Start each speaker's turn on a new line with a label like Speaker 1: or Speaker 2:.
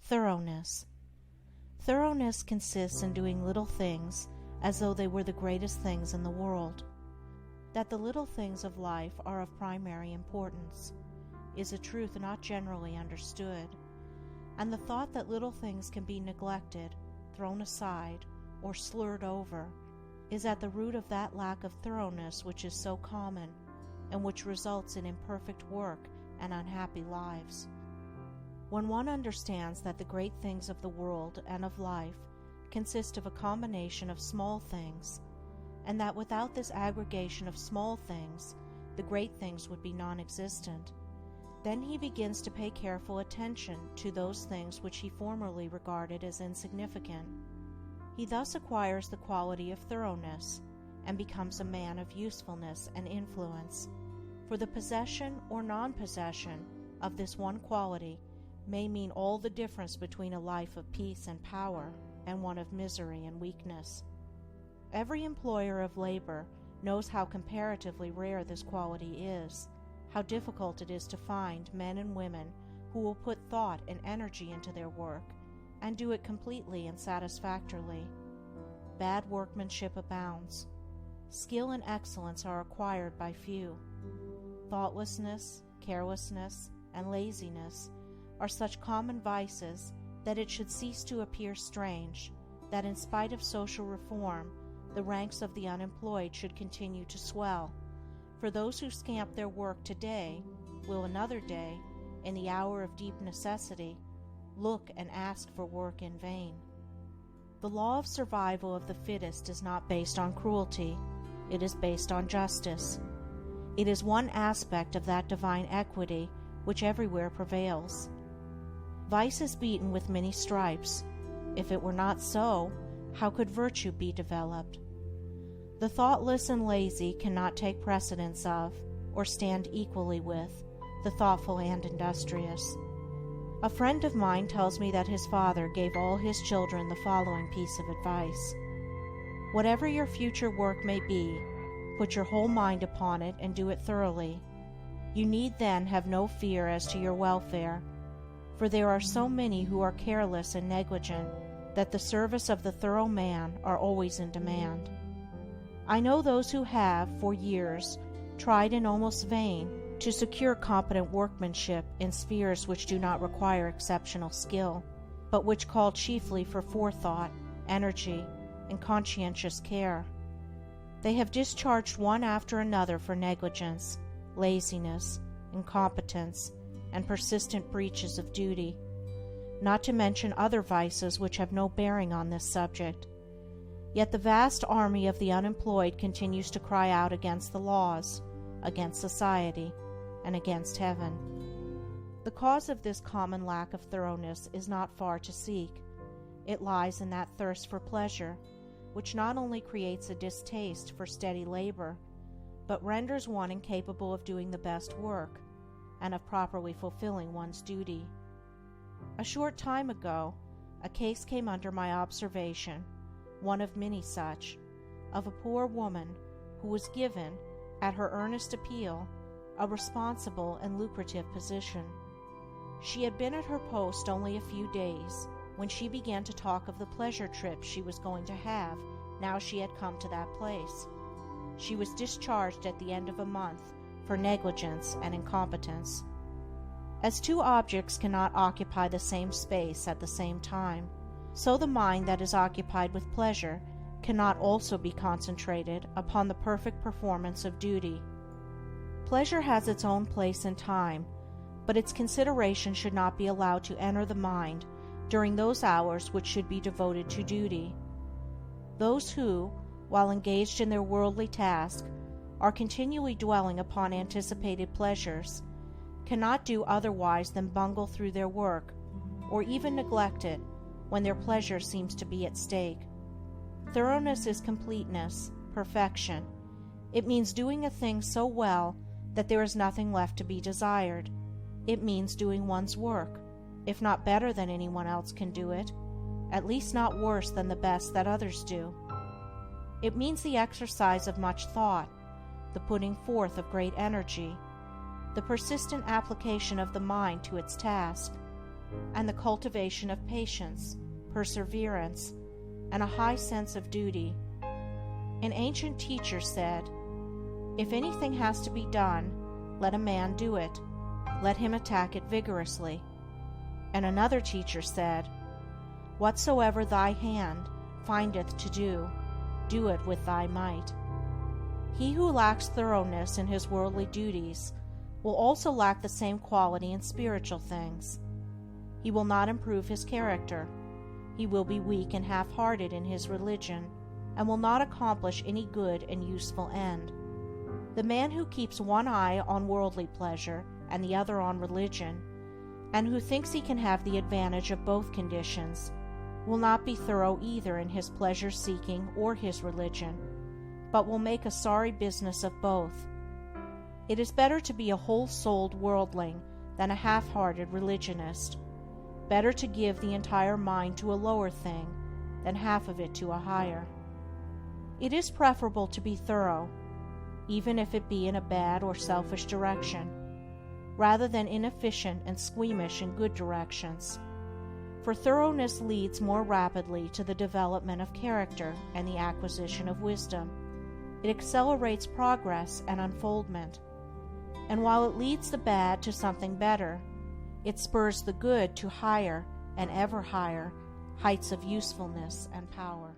Speaker 1: Thoroughness. Thoroughness consists in doing little things as though they were the greatest things in the world. That the little things of life are of primary importance is a truth not generally understood, and the thought that little things can be neglected, thrown aside, or slurred over is at the root of that lack of thoroughness which is so common and which results in imperfect work and unhappy lives. When one understands that the great things of the world and of life consist of a combination of small things, and that without this aggregation of small things the great things would be non-existent, then he begins to pay careful attention to those things which he formerly regarded as insignificant. He thus acquires the quality of thoroughness and becomes a man of usefulness and influence, for the possession or non-possession of this one quality may mean all the difference between a life of peace and power and one of misery and weakness. Every employer of labor knows how comparatively rare this quality is, how difficult it is to find men and women who will put thought and energy into their work and do it completely and satisfactorily. Bad workmanship abounds. Skill and excellence are acquired by few. Thoughtlessness, carelessness, and laziness are such common vices that it should cease to appear strange that in spite of social reform the ranks of the unemployed should continue to swell, for those who scamp their work today will another day, in the hour of deep necessity, look and ask for work in vain. The law of survival of the fittest is not based on cruelty, it is based on justice. It is one aspect of that divine equity which everywhere prevails. Vice is beaten with many stripes. If it were not so, how could virtue be developed? The thoughtless and lazy cannot take precedence of, or stand equally with, the thoughtful and industrious. A friend of mine tells me that his father gave all his children the following piece of advice: whatever your future work may be, put your whole mind upon it and do it thoroughly. You need then have no fear as to your welfare, for there are so many who are careless and negligent that the service of the thorough man are always in demand. I know those who have, for years, tried in almost vain to secure competent workmanship in spheres which do not require exceptional skill, but which call chiefly for forethought, energy, and conscientious care. They have discharged one after another for negligence, laziness, incompetence, and persistent breaches of duty, not to mention other vices which have no bearing on this subject. Yet the vast army of the unemployed continues to cry out against the laws, against society, and against heaven. The cause of this common lack of thoroughness is not far to seek. It lies in that thirst for pleasure, which not only creates a distaste for steady labor, but renders one incapable of doing the best work, and of properly fulfilling one's duty. A short time ago, a case came under my observation, one of many such, of a poor woman who was given, at her earnest appeal, a responsible and lucrative position. She had been at her post only a few days when she began to talk of the pleasure trip she was going to have now she had come to that place. She was discharged at the end of a month for negligence and incompetence. As two objects cannot occupy the same space at the same time, so the mind that is occupied with pleasure cannot also be concentrated upon the perfect performance of duty. Pleasure has its own place in time, but its consideration should not be allowed to enter the mind during those hours which should be devoted to duty. Those who, while engaged in their worldly task, are continually dwelling upon anticipated pleasures, cannot do otherwise than bungle through their work, or even neglect it when their pleasure seems to be at stake. Thoroughness is completeness, perfection. It means doing a thing so well that there is nothing left to be desired. It means doing one's work, if not better than anyone else can do it, at least not worse than the best that others do. It means the exercise of much thought, the putting forth of great energy, the persistent application of the mind to its task, and the cultivation of patience, perseverance, and a high sense of duty. An ancient teacher said, "If anything has to be done, let a man do it. Let him attack it vigorously." And another teacher said, "Whatsoever thy hand findeth to do, do it with thy might." He who lacks thoroughness in his worldly duties will also lack the same quality in spiritual things. He will not improve his character. He will be weak and half-hearted in his religion, and will not accomplish any good and useful end. The man who keeps one eye on worldly pleasure and the other on religion, and who thinks he can have the advantage of both conditions, will not be thorough either in his pleasure-seeking or his religion, but will make a sorry business of both. It is better to be a whole-souled worldling than a half-hearted religionist. Better to give the entire mind to a lower thing than half of it to a higher. It is preferable to be thorough, even if it be in a bad or selfish direction, rather than inefficient and squeamish in good directions. For thoroughness leads more rapidly to the development of character and the acquisition of wisdom. It accelerates progress and unfoldment. And while it leads the bad to something better, it spurs the good to higher and ever higher heights of usefulness and power.